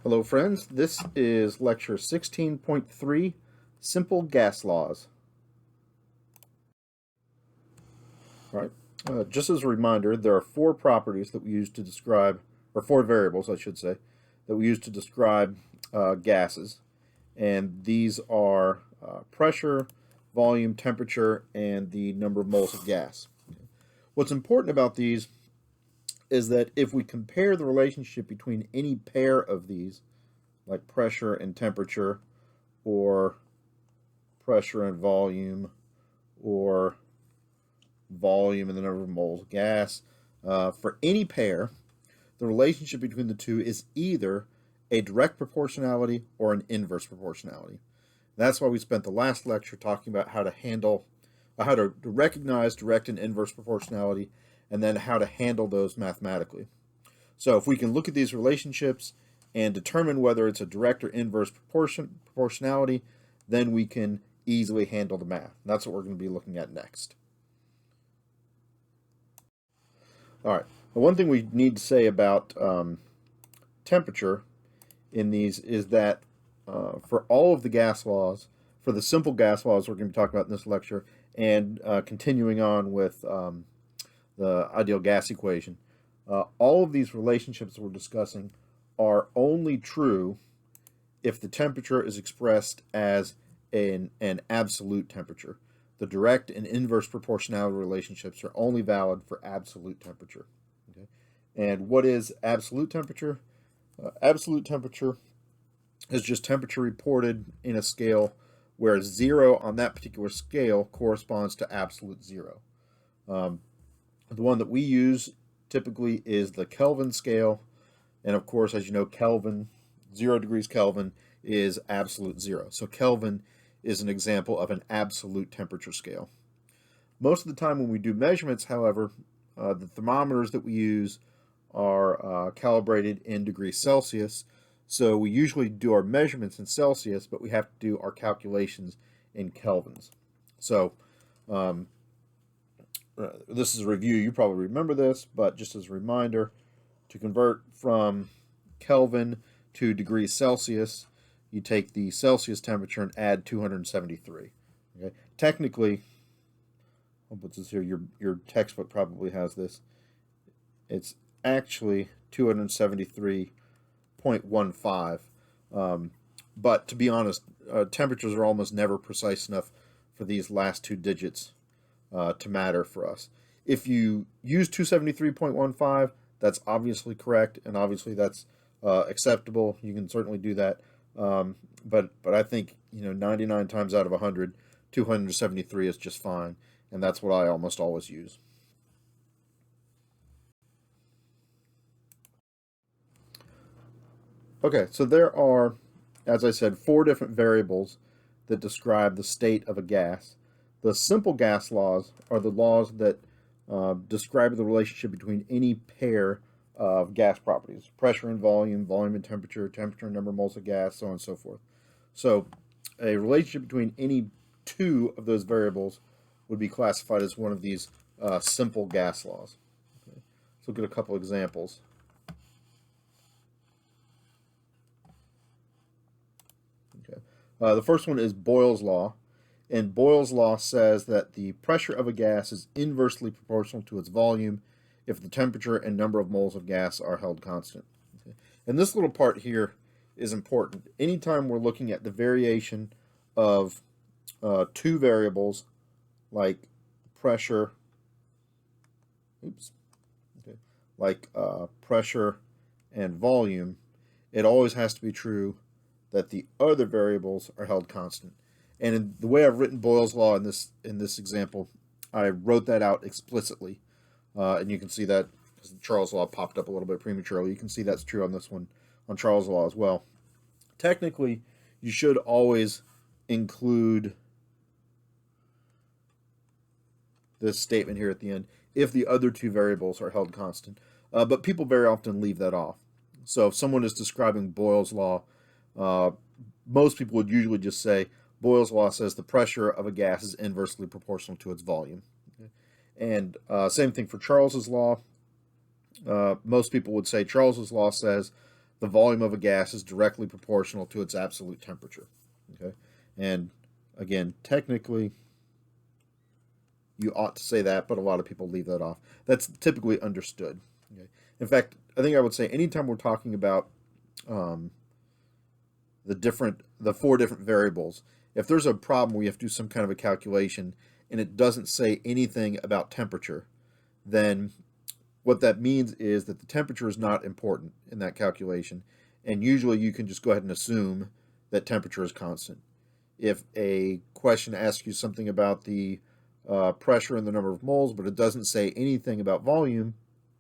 Hello friends, this is lecture 16.3, Simple Gas Laws. All right. Just as a reminder, there are four properties that we use to describe, or four variables I should say, that we use to describe gases. And these are pressure, volume, temperature, and the number of moles of gas. What's important about these is that if we compare the relationship between any pair of these, like pressure and temperature, or pressure and volume, or volume and the number of moles of gas, for any pair, the relationship between the two is either a direct proportionality or an inverse proportionality. That's why we spent the last lecture talking about how to recognize direct and inverse proportionality, and then how to handle those mathematically. So if we can look at these relationships and determine whether it's a direct or inverse proportionality, then we can easily handle the math. That's what we're going to be looking at next. All right. Well, one thing we need to say about temperature in these is that for all of the gas laws, for the simple gas laws we're going to be talking about in this lecture, and continuing on with the ideal gas equation, all of these relationships we're discussing are only true if the temperature is expressed as an absolute temperature. The direct and inverse proportionality relationships are only valid for absolute temperature. Okay? And what is absolute temperature? Absolute temperature is just temperature reported in a scale where 0 on that particular scale corresponds to absolute 0. The one that we use typically is the Kelvin scale. And of course, as you know, Kelvin, 0 degrees Kelvin, is absolute 0. So Kelvin is an example of an absolute temperature scale. Most of the time when we do measurements, however, the thermometers that we use are calibrated in degrees Celsius. So we usually do our measurements in Celsius, but we have to do our calculations in kelvins. So this is a review. You probably remember this, but just as a reminder, to convert from Kelvin to degrees Celsius, you take the Celsius temperature and add 273. Okay? Technically, I'll put this here. Your textbook probably has this. It's actually 273.15. But to be honest, temperatures are almost never precise enough for these last two digits to matter for us. If you use 273.15, that's obviously correct, and obviously that's acceptable. You can certainly do that. But I think 99 times out of 100, 273 is just fine, and that's what I almost always use. Okay, so there are, as I said, four different variables that describe the state of a gas. The simple gas laws are the laws that describe the relationship between any pair of gas properties: pressure and volume, volume and temperature, temperature and number of moles of gas, so on and so forth. So a relationship between any two of those variables would be classified as one of these simple gas laws. Okay. Let's look at a couple examples. Okay. The first one is Boyle's law. And Boyle's law says that the pressure of a gas is inversely proportional to its volume if the temperature and number of moles of gas are held constant. Okay. And this little part here is important. Anytime we're looking at the variation of two variables like pressure, pressure and volume, it always has to be true that the other variables are held constant. And in the way I've written Boyle's law in this example, I wrote that out explicitly, and you can see that because Charles' law popped up a little bit prematurely. You can see that's true on this one, on Charles' law as well. Technically, you should always include this statement here at the end if the other two variables are held constant, but people very often leave that off. So if someone is describing Boyle's law, most people would usually just say, Boyle's law says the pressure of a gas is inversely proportional to its volume. Okay. And same thing for Charles's law. Most people would say Charles's law says the volume of a gas is directly proportional to its absolute temperature. Okay, and again, technically, you ought to say that, but a lot of people leave that off. That's typically understood. Okay? In fact, I think I would say anytime we're talking about the 4 different variables, if there's a problem where you have to do some kind of a calculation and it doesn't say anything about temperature, then what that means is that the temperature is not important in that calculation, and usually you can just go ahead and assume that temperature is constant. If a question asks you something about the pressure and the number of moles, but it doesn't say anything about volume,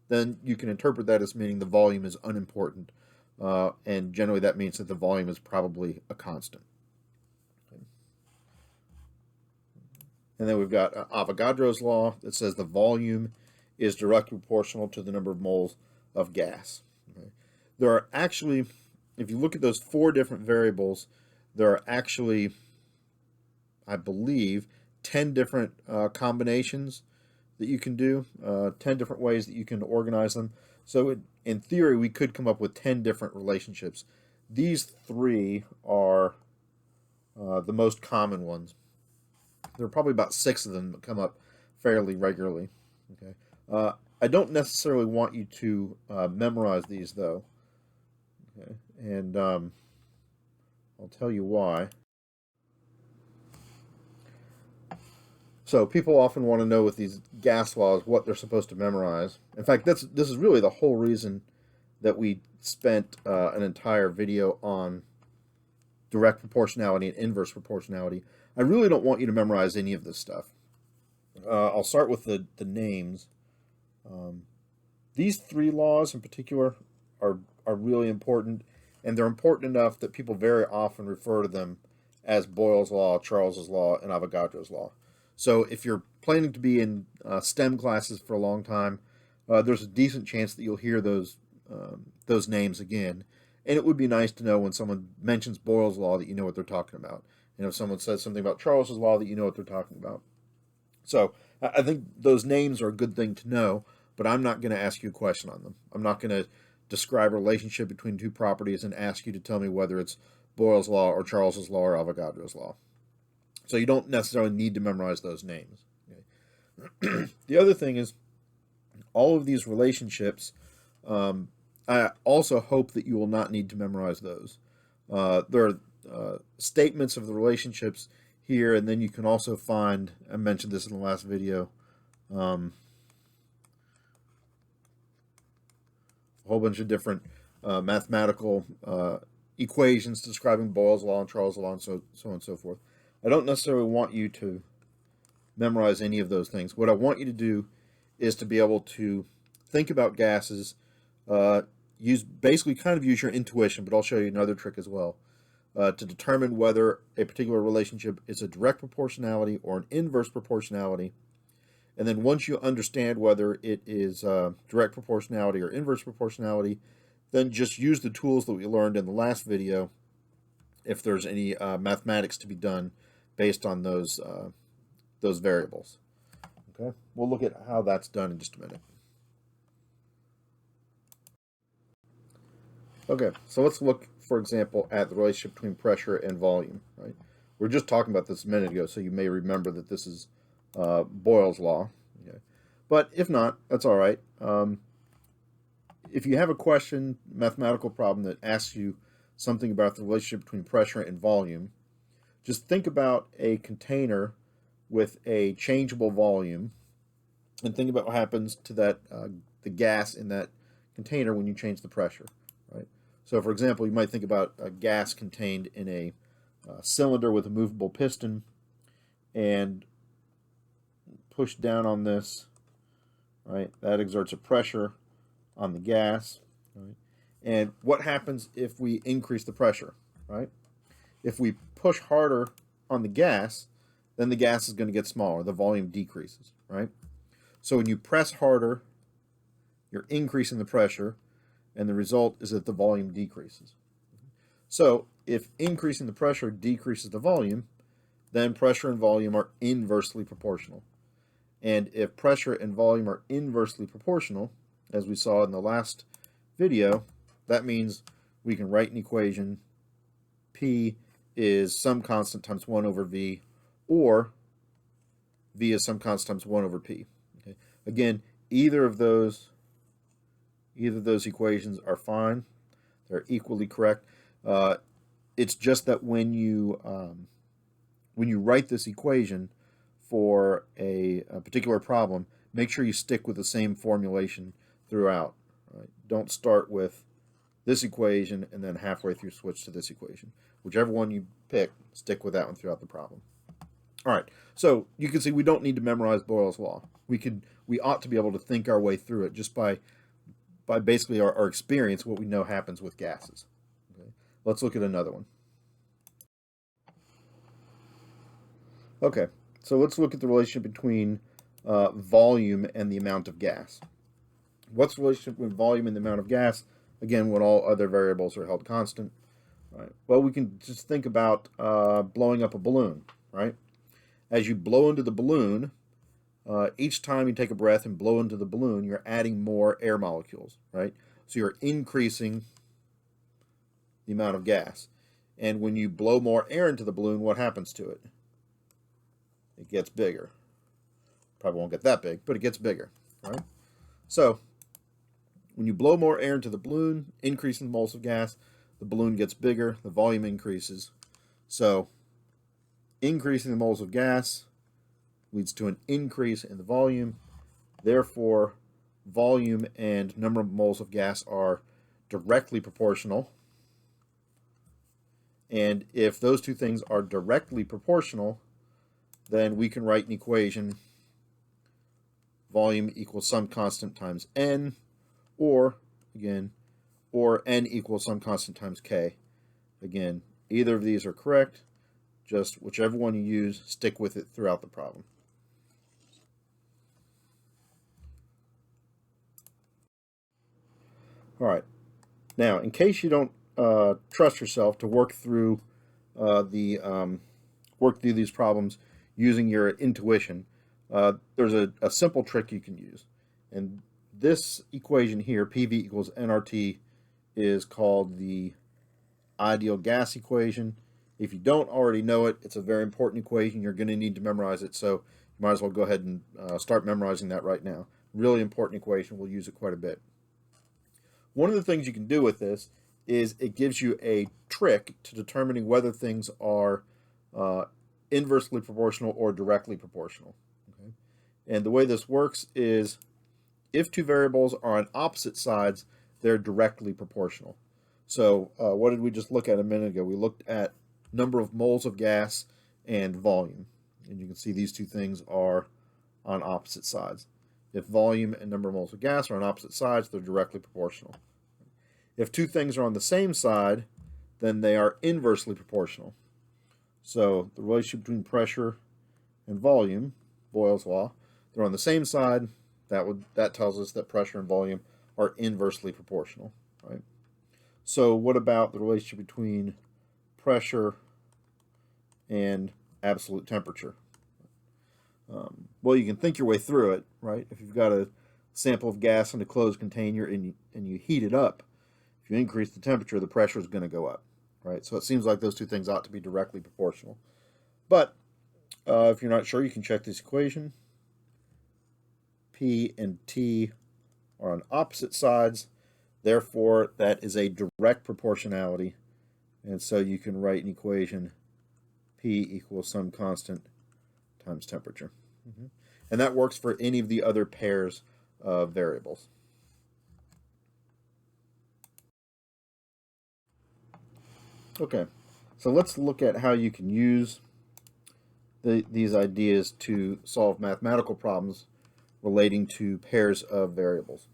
then you can interpret that as meaning the volume is unimportant. And generally that means that the volume is probably a constant. Okay. And then we've got Avogadro's law that says the volume is directly proportional to the number of moles of gas. Okay. There are actually, if you look at those 4 different variables, there are actually, I believe, 10 different combinations that you can do, 10 different ways that you can organize them. So in theory, we could come up with 10 different relationships. These 3 are the most common ones. There are probably about 6 of them that come up fairly regularly. Okay. I don't necessarily want you to memorize these, though. Okay. And I'll tell you why. So people often want to know with these gas laws what they're supposed to memorize. In fact, this is really the whole reason that we spent an entire video on direct proportionality and inverse proportionality. I really don't want you to memorize any of this stuff. I'll start with the names. These 3 laws in particular are really important, and they're important enough that people very often refer to them as Boyle's law, Charles's law, and Avogadro's law. So if you're planning to be in STEM classes for a long time, there's a decent chance that you'll hear those names again. And it would be nice to know when someone mentions Boyle's law that you know what they're talking about. And if someone says something about Charles's law, that you know what they're talking about. So I think those names are a good thing to know, but I'm not going to ask you a question on them. I'm not going to describe a relationship between 2 properties and ask you to tell me whether it's Boyle's law or Charles's law or Avogadro's law. So you don't necessarily need to memorize those names. Okay. The other thing is, all of these relationships, I also hope that you will not need to memorize those. There are statements of the relationships here, and then you can also find, I mentioned this in the last video, a whole bunch of different mathematical equations describing Boyle's law and Charles' law and so on and so forth. I don't necessarily want you to memorize any of those things. What I want you to do is to be able to think about gases, use your intuition, but I'll show you another trick as well, to determine whether a particular relationship is a direct proportionality or an inverse proportionality. And then once you understand whether it is direct proportionality or inverse proportionality, then just use the tools that we learned in the last video if there's any mathematics to be done based on those variables. Okay, we'll look at how that's done in just a minute. Okay, so let's look, for example, at the relationship between pressure and volume. Right, we were just talking about this a minute ago, so you may remember that this is Boyle's law. Okay, but if not, that's all right. If you have a question, mathematical problem that asks you something about the relationship between pressure and volume, just think about a container with a changeable volume and think about what happens to that the gas in that container when you change the pressure. Right. So, for example, you might think about a gas contained in a cylinder with a movable piston, and push down on this. Right. That exerts a pressure on the gas. Right. And what happens if we increase the pressure? Right. If we push harder on the gas, then the gas is going to get smaller. The volume decreases, right? So when you press harder, you're increasing the pressure, and the result is that the volume decreases. So if increasing the pressure decreases the volume, then pressure and volume are inversely proportional. And if pressure and volume are inversely proportional, as we saw in the last video, that means we can write an equation. P is some constant times 1 over V, or V is some constant times 1 over P. Okay. Again, either of those equations are fine. They're equally correct. It's just that when you write this equation for a particular problem, make sure you stick with the same formulation throughout. Right? Don't start with this equation and then halfway through switch to this equation. Whichever one you pick, stick with that one throughout the problem. All right, so you can see we don't need to memorize Boyle's law. We ought to be able to think our way through it just by basically our experience, what we know happens with gases. Okay. Let's look at another one. Okay, so let's look at the relationship between volume and the amount of gas. What's the relationship between volume and the amount of gas? Again, when all other variables are held constant. Right. Well, we can just think about blowing up a balloon, right? As you blow into the balloon, each time you take a breath and blow into the balloon, you're adding more air molecules, right? So you're increasing the amount of gas. And when you blow more air into the balloon, what happens to it? It gets bigger. Probably won't get that big, but it gets bigger, right? So when you blow more air into the balloon, increasing the moles of gas, the balloon gets bigger, the volume increases. So increasing the moles of gas leads to an increase in the volume. Therefore, volume and number of moles of gas are directly proportional. And if those two things are directly proportional, then we can write an equation, volume equals some constant times N, or n equals some constant times K. Again, either of these are correct. Just whichever one you use, stick with it throughout the problem. All right. Now, in case you don't trust yourself to work through these problems using your intuition, there's a simple trick you can use. And this equation here, PV equals nRT, is called the ideal gas equation. If you don't already know it, it's a very important equation. You're going to need to memorize it, so you might as well go ahead and start memorizing that right now. Really important equation. We'll use it quite a bit. One of the things you can do with this is it gives you a trick to determining whether things are inversely proportional or directly proportional. Okay? And the way this works is if two variables are on opposite sides, they're directly proportional. So what did we just look at a minute ago? We looked at number of moles of gas and volume. And you can see these two things are on opposite sides. If volume and number of moles of gas are on opposite sides, they're directly proportional. If two things are on the same side, then they are inversely proportional. So the relationship between pressure and volume, Boyle's law, they're on the same side. That tells us that pressure and volume are inversely proportional, right? So what about the relationship between pressure and absolute temperature? Well, you can think your way through it, right? If you've got a sample of gas in a closed container and you heat it up, if you increase the temperature, the pressure is going to go up, right? So it seems like those two things ought to be directly proportional. But if you're not sure, you can check this equation. P and T are on opposite sides. Therefore, that is a direct proportionality. And so you can write an equation, P equals some constant times temperature. And that works for any of the other pairs of variables. Okay, so let's look at how you can use these ideas to solve mathematical problems relating to pairs of variables.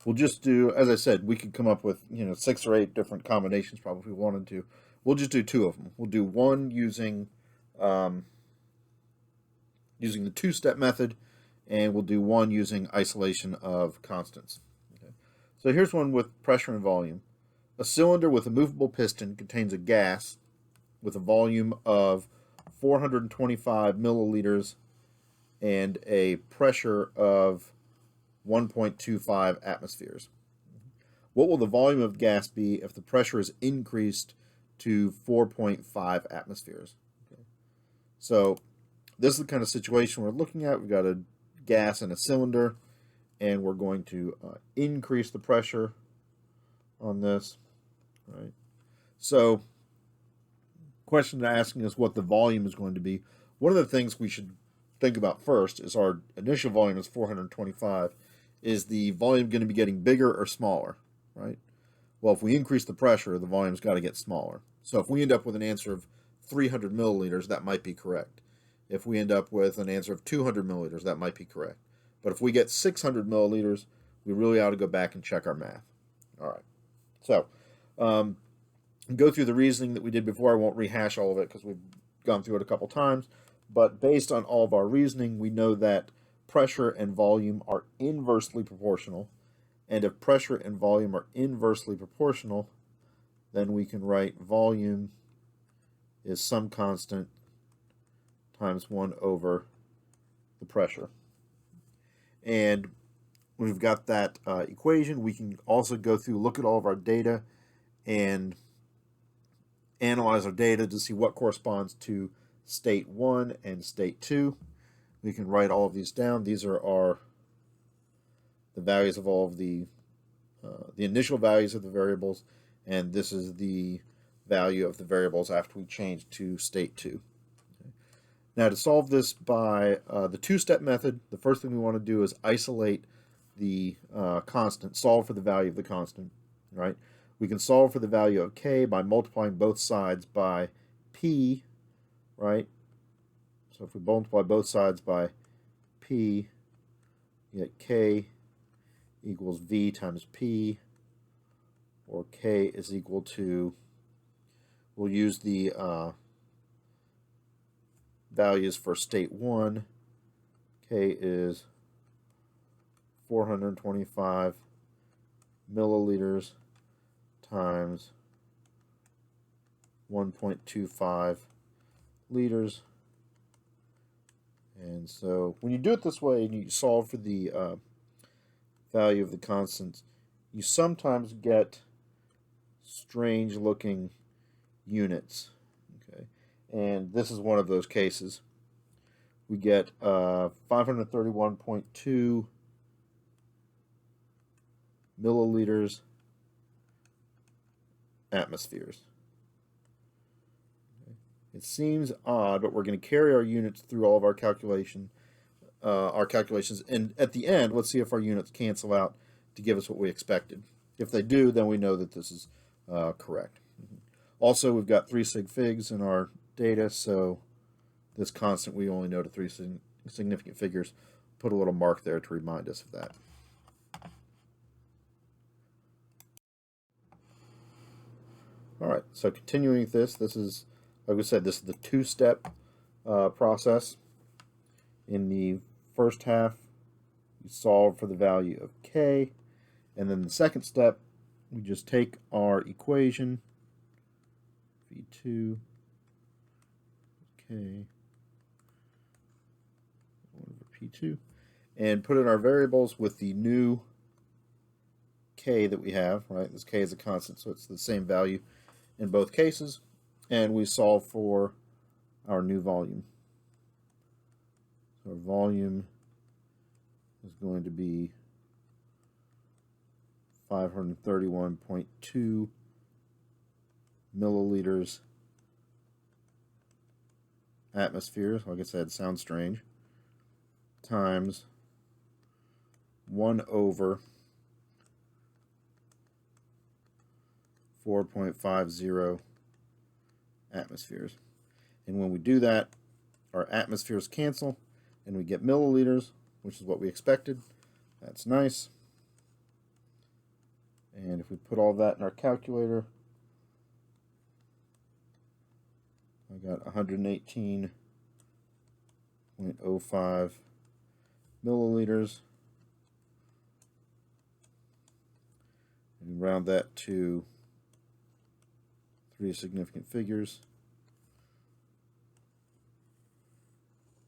We'll just do, as I said, we could come up with 6 or 8 different combinations probably if we wanted to. We'll just do 2 of them. We'll do one using the two-step method, and we'll do one using isolation of constants. Okay. So here's one with pressure and volume. A cylinder with a movable piston contains a gas with a volume of 425 milliliters and a pressure of 1.25 atmospheres. what will the volume of gas be if the pressure is increased to 4.5 atmospheres? Okay. So this is the kind of situation we're looking at. We've got a gas in a cylinder, and we're going to increase the pressure on this, right? So question they're asking is what the volume is going to be. One of the things we should think about first is our initial volume is 425. Is the volume going to be getting bigger or smaller, right? Well, if we increase the pressure, the volume's got to get smaller. So if we end up with an answer of 300 milliliters, that might be correct. If we end up with an answer of 200 milliliters, that might be correct. But if we get 600 milliliters, we really ought to go back and check our math. All right. So go through the reasoning that we did before. I won't rehash all of it because we've gone through it a couple times. But based on all of our reasoning, we know that pressure and volume are inversely proportional. And if pressure and volume are inversely proportional, then we can write volume is some constant times 1 over the pressure. And when we've got that equation, we can also go through, look at all of our data, and analyze our data to see what corresponds to state 1 and state 2. We can write all of these down. These are the values of all of the initial values of the variables, and this is the value of the variables after we change to state 2. Okay. Now, to solve this by the two-step method, the first thing we want to do is isolate the constant, solve for the value of the constant, right? We can solve for the value of k by multiplying both sides by p, right? So if we multiply both sides by p, you get k equals v times p, or k is equal to, we'll use the values for state 1. K is 425 milliliters times 1.25 liters. And so when you do it this way and you solve for the value of the constants, you sometimes get strange looking units. Okay, and this is one of those cases. We get 531.2 milliliters atmospheres. Okay. It seems odd, but we're going to carry our units through all of our calculations, and at the end, let's see if our units cancel out to give us what we expected. If they do, then we know that this is correct. Also, we've got 3 sig figs in our data, so this constant we only know to 3 significant figures. Put a little mark there to remind us of that. All right, so continuing with this is, like we said, this is the two-step process. In the first half, we solve for the value of k, and then the second step, we just take our equation, V2, k, 1 over P2, and put in our variables with the new k that we have, right? This k is a constant, so it's the same value in both cases, and we solve for our new volume. So our volume is going to be 531.2 milliliters atmospheres, like I said, sounds strange, times 1 over 4.50 atmospheres. And when we do that, our atmospheres cancel, and we get milliliters, which is what we expected. That's nice. And if we put all that in our calculator, I got 118.05 milliliters. And round that to 3 significant figures.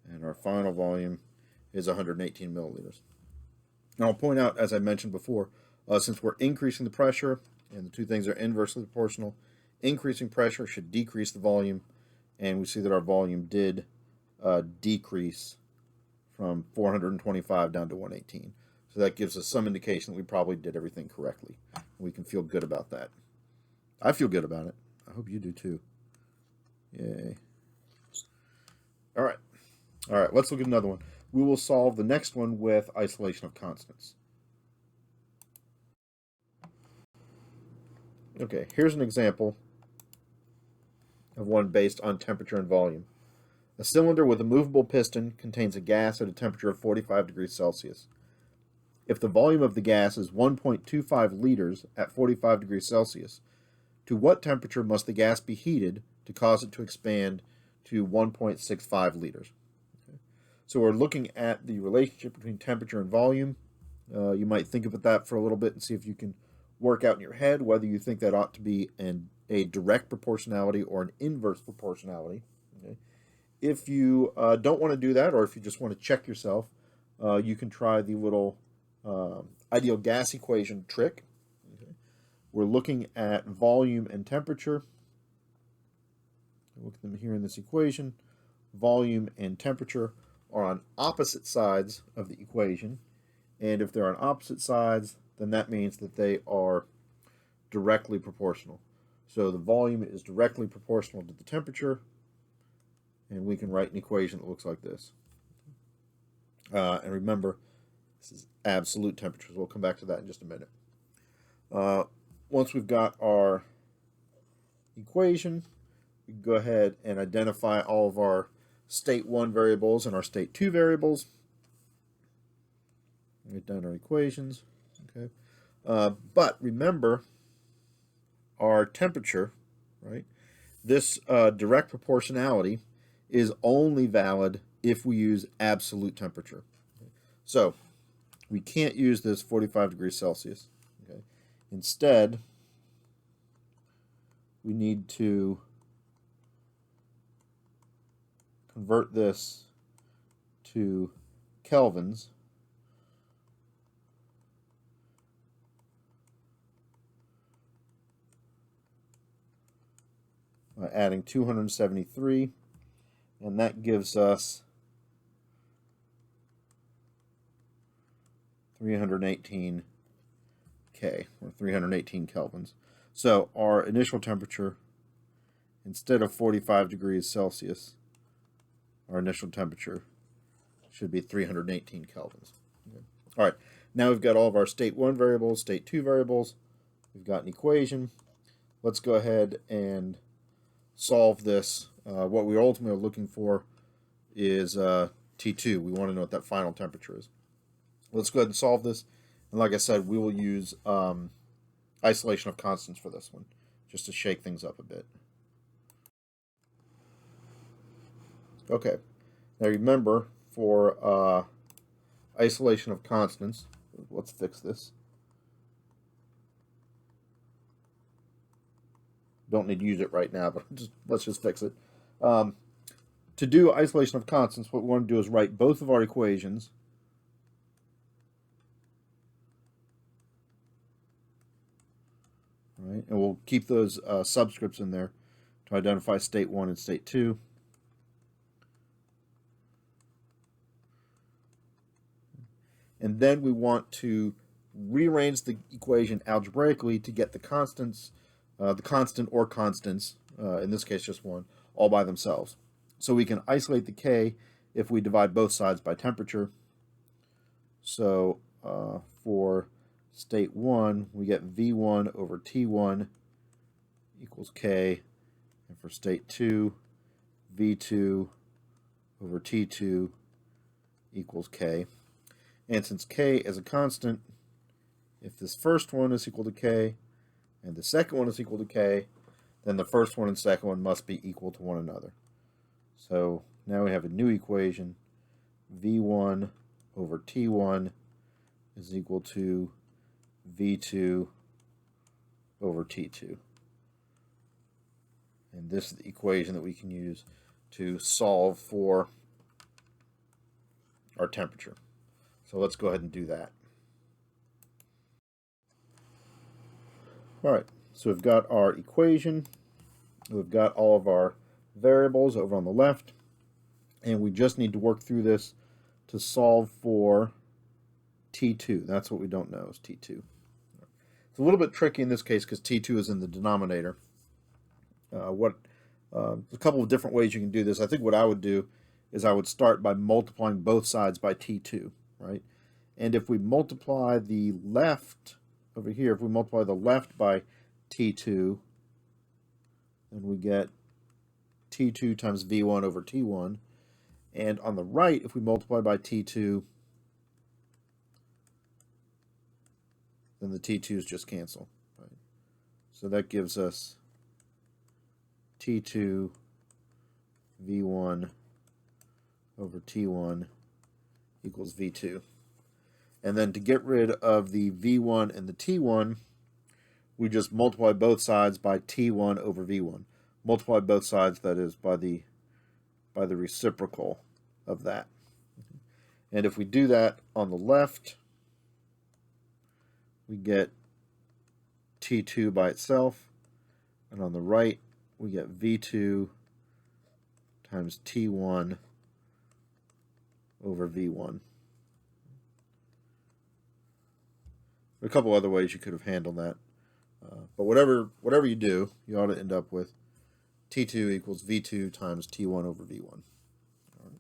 And our final volume is 118 milliliters. Now I'll point out, as I mentioned before, Since we're increasing the pressure, and the two things are inversely proportional, increasing pressure should decrease the volume, and we see that our volume did decrease from 425 down to 118. So that gives us some indication that we probably did everything correctly. We can feel good about that. I feel good about it. I hope you do too. Yay. All right. All right, let's look at another one. We will solve the next one with isolation of constants. Okay, here's an example of one based on temperature and volume. A cylinder with a movable piston contains a gas at a temperature of 45 degrees Celsius. If the volume of the gas is 1.25 liters at 45 degrees Celsius, to what temperature must the gas be heated to cause it to expand to 1.65 liters? Okay. So we're looking at the relationship between temperature and volume. You might think about that for a little bit and see if you can work out in your head whether you think that ought to be a direct proportionality or an inverse proportionality. Okay. If you don't want to do that, or if you just want to check yourself, you can try the little ideal gas equation trick. Okay. We're looking at volume and temperature. Look at them here in this equation. Volume and temperature are on opposite sides of the equation. And if they're on opposite sides, then that means that they are directly proportional. So the volume is directly proportional to the temperature, and we can write an equation that looks like this. And remember, this is absolute temperatures. We'll come back to that in just a minute. Once we've got our equation, we can go ahead and identify all of our state 1 variables and our state 2 variables. Write down our equations. Okay. But remember, our temperature, right? This direct proportionality is only valid if we use absolute temperature. Okay. So we can't use this 45 degrees Celsius. Okay. Instead, we need to convert this to kelvins. Adding 273, and that gives us 318 K, or 318 kelvins. So our initial temperature, instead of 45 degrees Celsius, our initial temperature should be 318 kelvins. Okay. All right, now we've got all of our state 1 variables, state 2 variables. We've got an equation. Let's go ahead and solve this. What we ultimately are looking for is T2. We want to know what that final temperature is. Let's go ahead and solve this. And like I said, we will use isolation of constants for this one, just to shake things up a bit. Okay. Now remember, for isolation of constants, let's fix this. Don't need to use it right now, but let's just fix it. To do isolation of constants, what we want to do is write both of our equations. All right, and we'll keep those subscripts in there to identify state 1 and state 2. And then we want to rearrange the equation algebraically to get the constants, the constant or constants, in this case just one, all by themselves. So we can isolate the K if we divide both sides by temperature. So for state 1, we get V1 over T1 equals K. And for state 2, V2 over T2 equals K. And since K is a constant, if this first one is equal to K and the second one is equal to K, then the first one and second one must be equal to one another. So now we have a new equation. V1 over T1 is equal to V2 over T2. And this is the equation that we can use to solve for our temperature. So let's go ahead and do that. All right, so we've got our equation. We've got all of our variables over on the left, and we just need to work through this to solve for T2. That's what we don't know is T2. It's a little bit tricky in this case because T2 is in the denominator. A couple of different ways you can do this. I think what I would do is I would start by multiplying both sides by T2, right? And if we multiply the left over here, if we multiply the left by T2, then we get T2 times V1 over T1. And on the right, if we multiply by T2, then the T2's just cancel. Right? So that gives us T2 V1 over T1 equals V2. And then to get rid of the V1 and the T1, we just multiply both sides by T1 over V1. Multiply both sides, that is, by the reciprocal of that. And if we do that on the left, we get T2 by itself. And on the right, we get V2 times T1 over V1. There are a couple other ways you could have handled that. But whatever you do, you ought to end up with T2 equals V2 times T1 over V1. All right.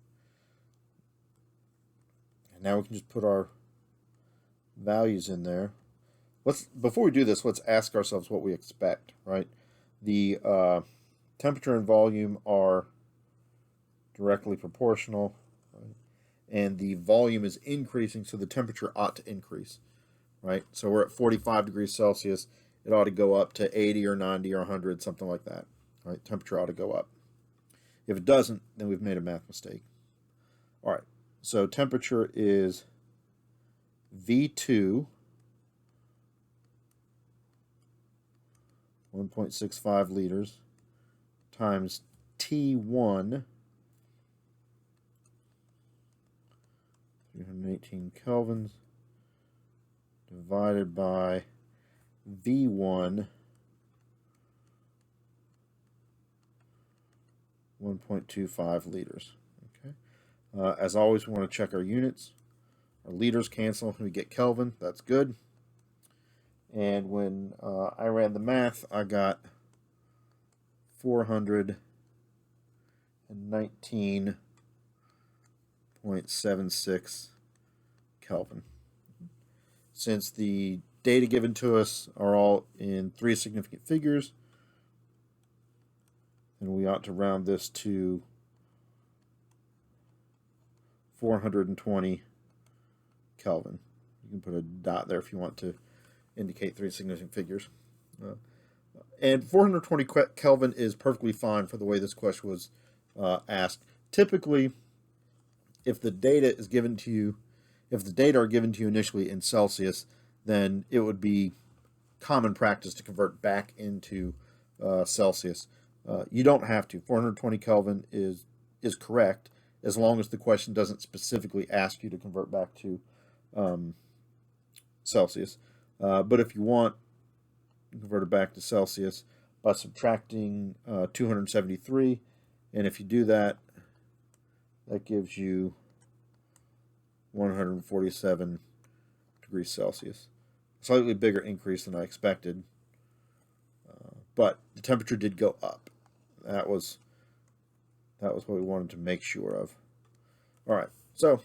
And now we can just put our values in there. Before we do this, let's ask ourselves what we expect, right? The temperature and volume are directly proportional, right? And the volume is increasing, so the temperature ought to increase, right? So we're at 45 degrees Celsius. It ought to go up to 80 or 90 or 100, something like that, right? Temperature ought to go up. If it doesn't, then we've made a math mistake. All right, so temperature is V2, 1.65 liters, times T1, 318 kelvins, divided by V1, 1.25 liters. Okay. As always, we want to check our units. Our liters cancel, we get Kelvin. That's good. And when I ran the math, I got 419.76 Kelvin. Since the data given to us are all in 3 significant figures, then we ought to round this to 420 Kelvin. You can put a dot there if you want to indicate 3 significant figures. And 420 Kelvin is perfectly fine for the way this question was asked. Typically, if the data is given to you, if the data are given to you initially in Celsius, then it would be common practice to convert back into Celsius. You don't have to. 420 Kelvin is correct as long as the question doesn't specifically ask you to convert back to Celsius. But if you want, you convert it back to Celsius by subtracting 273, and if you do that, that gives you 147 degrees Celsius. Slightly bigger increase than I expected, but the temperature did go up. That was what we wanted to make sure of. All right, so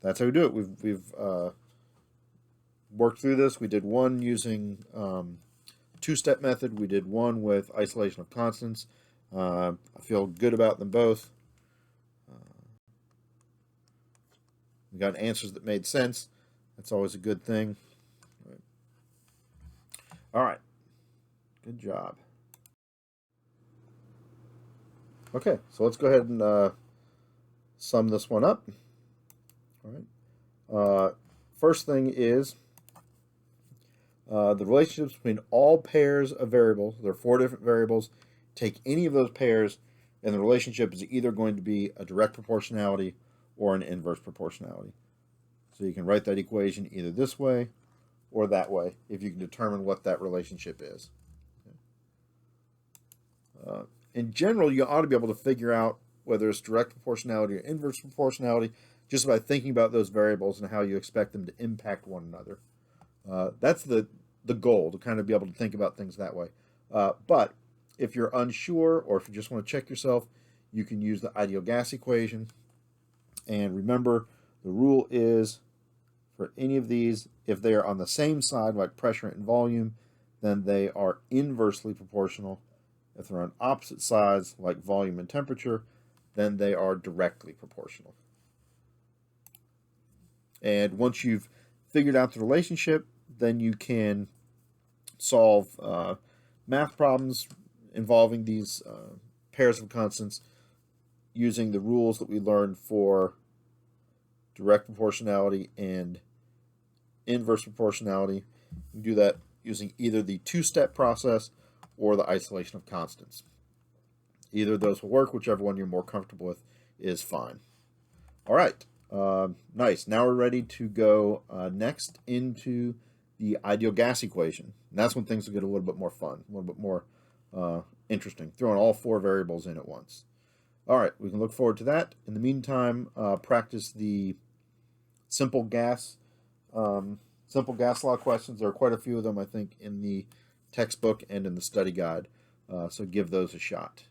that's how we do it. We've worked through this. We did one using two-step method. We did one with isolation of constants. I feel good about them both. We got answers that made sense. That's always a good thing. All right. Good job. Okay, so let's go ahead and sum this one up. All right. First thing is the relationships between all pairs of variables. There are 4 different variables. Take any of those pairs, and the relationship is either going to be a direct proportionality or an inverse proportionality. So you can write that equation either this way or that way if you can determine what that relationship is. In general, you ought to be able to figure out whether it's direct proportionality or inverse proportionality just by thinking about those variables and how you expect them to impact one another. That's the goal, to kind of be able to think about things that way. But if you're unsure, or if you just want to check yourself, you can use the ideal gas equation. And remember, the rule is for any of these, if they are on the same side, like pressure and volume, then they are inversely proportional. If they're on opposite sides, like volume and temperature, then they are directly proportional. And once you've figured out the relationship, then you can solve math problems involving these pairs of constants using the rules that we learned for direct proportionality and inverse proportionality. You can do that using either the two-step process or the isolation of constants. Either of those will work. Whichever one you're more comfortable with is fine. All right. Nice. Now we're ready to go next into the ideal gas equation. And that's when things will get a little bit more fun, a little bit more interesting, throwing all four variables in at once. All right, we can look forward to that. In the meantime, practice the simple gas law questions. There are quite a few of them, I think, in the textbook and in the study guide. So give those a shot.